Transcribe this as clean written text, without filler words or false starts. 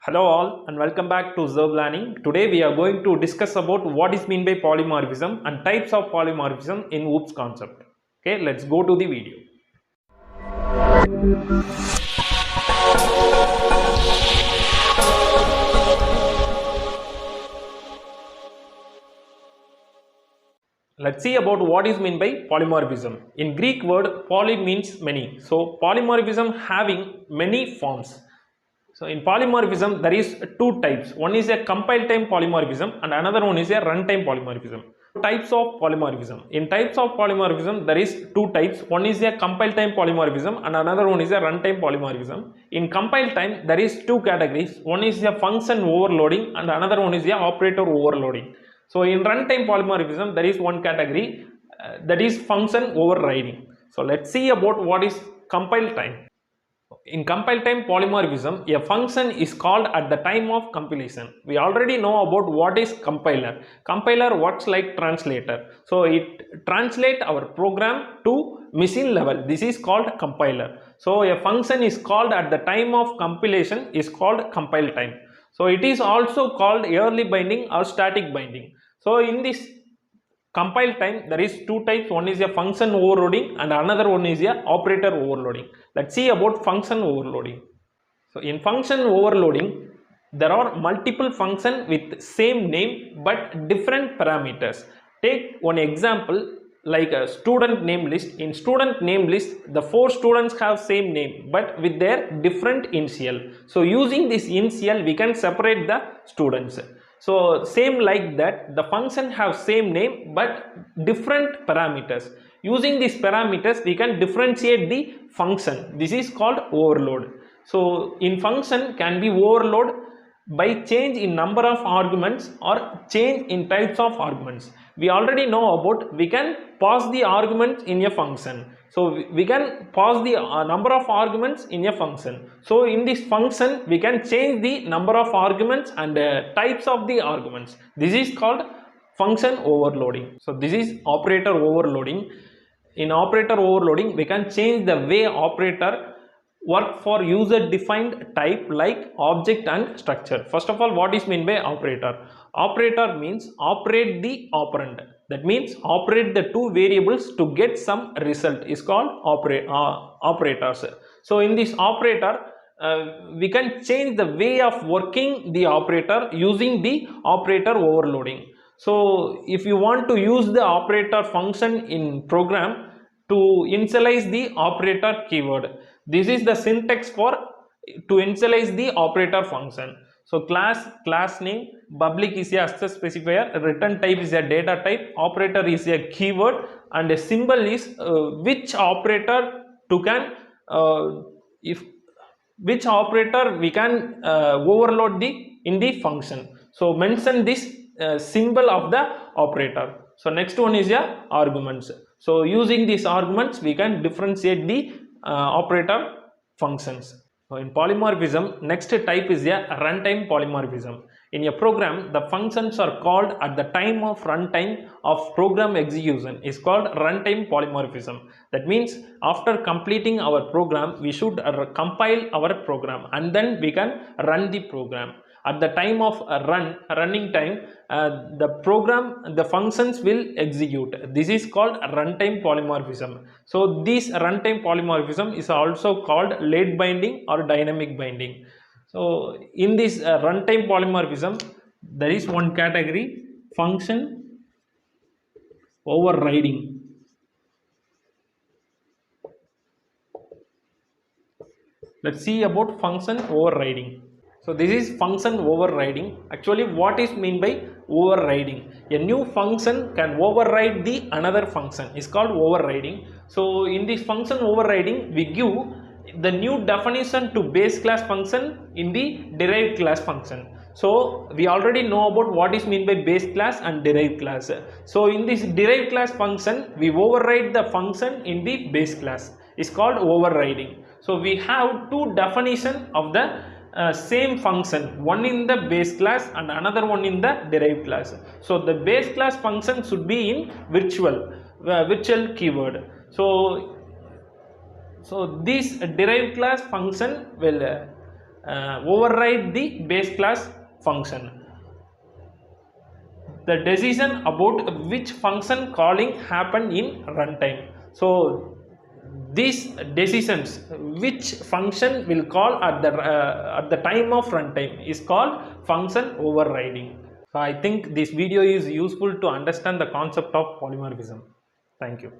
Hello all and welcome back to Zerb Learning. Today we are going to discuss about what is meant by polymorphism and types of polymorphism in OOPS concept. Okay, let's go to the video. Let's see about what is meant by polymorphism. In Greek word poly means many. So polymorphism having many forms. So in polymorphism there is two types. One is a compile time polymorphism and another one is a runtime polymorphism. Types of polymorphism. In types of polymorphism there is two types. One is a compile time polymorphism and another one is a runtime polymorphism. In compile time there is two categories. One is a function overloading and another one is a operator overloading. So in runtime polymorphism there is one category that is function overriding. So let's see about what is compile time. In compile time polymorphism, a function is called at the time of compilation. We already know about what is compiler. Compiler works like translator. So it translates our program to machine level. This is called compiler. So a function is called at the time of compilation is called compile time. So it is also called early binding or static binding. So in this compile time there is two types. One is a function overloading and another one is a operator overloading. Let's see about function overloading. So in function overloading there are multiple functions with same name but different parameters. Take one example like a student name list. In student name list the four students have same name but with their different initial. So using this initial we can separate the students. So same like that, the function have same name but different parameters. Using these parameters we can differentiate the function. This is called overload. So in function can be overload by change in number of arguments or change in types of arguments. We already know about we can pass the arguments in a function. So we can pass the number of arguments in a function. So in this function we can change the number of arguments and types of the arguments. This is called function overloading. So this is operator overloading. In operator overloading we can change the way operator work for user defined type like object and structure. First of all, what is meant by operator? Operator means operate the operand. That means operate the two variables to get some result is called operators. So in this operator we can change the way of working the operator using the operator overloading. So if you want to use the operator function in program to initialize the operator keyword, this is the syntax for to initialize the operator function. So class name, public is a access specifier, return type is a data type, operator is a keyword, and a symbol is which operator to can which operator we can overload in the function. So mention this symbol of the operator. So next one is a arguments. So using these arguments we can differentiate the operator functions. So in polymorphism, next type is a runtime polymorphism. In a program, the functions are called at the time of runtime of program execution is called runtime polymorphism. That means after completing our program, we should compile our program and then we can run the program. At the time of running time, the functions will execute. This is called runtime polymorphism. So this runtime polymorphism is also called late binding or dynamic binding. So in this runtime polymorphism, there is one category, function overriding. Let's see about function overriding. So this is function overriding. Actually what is meant by overriding? A new function can override the another function is called overriding. So in this function overriding we give the new definition to base class function in the derived class function. So we already know about what is meant by base class and derived class. So in this derived class function we override the function in the base class is called overriding. So we have two definitions of the same function, one in the base class and another one in the derived class. So the base class function should be in virtual keyword. So this derived class function will override the base class function. The decision about which function calling happen in runtime. So these decisions, which function will call at the time of runtime, is called function overriding. So I think this video is useful to understand the concept of polymorphism. Thank you.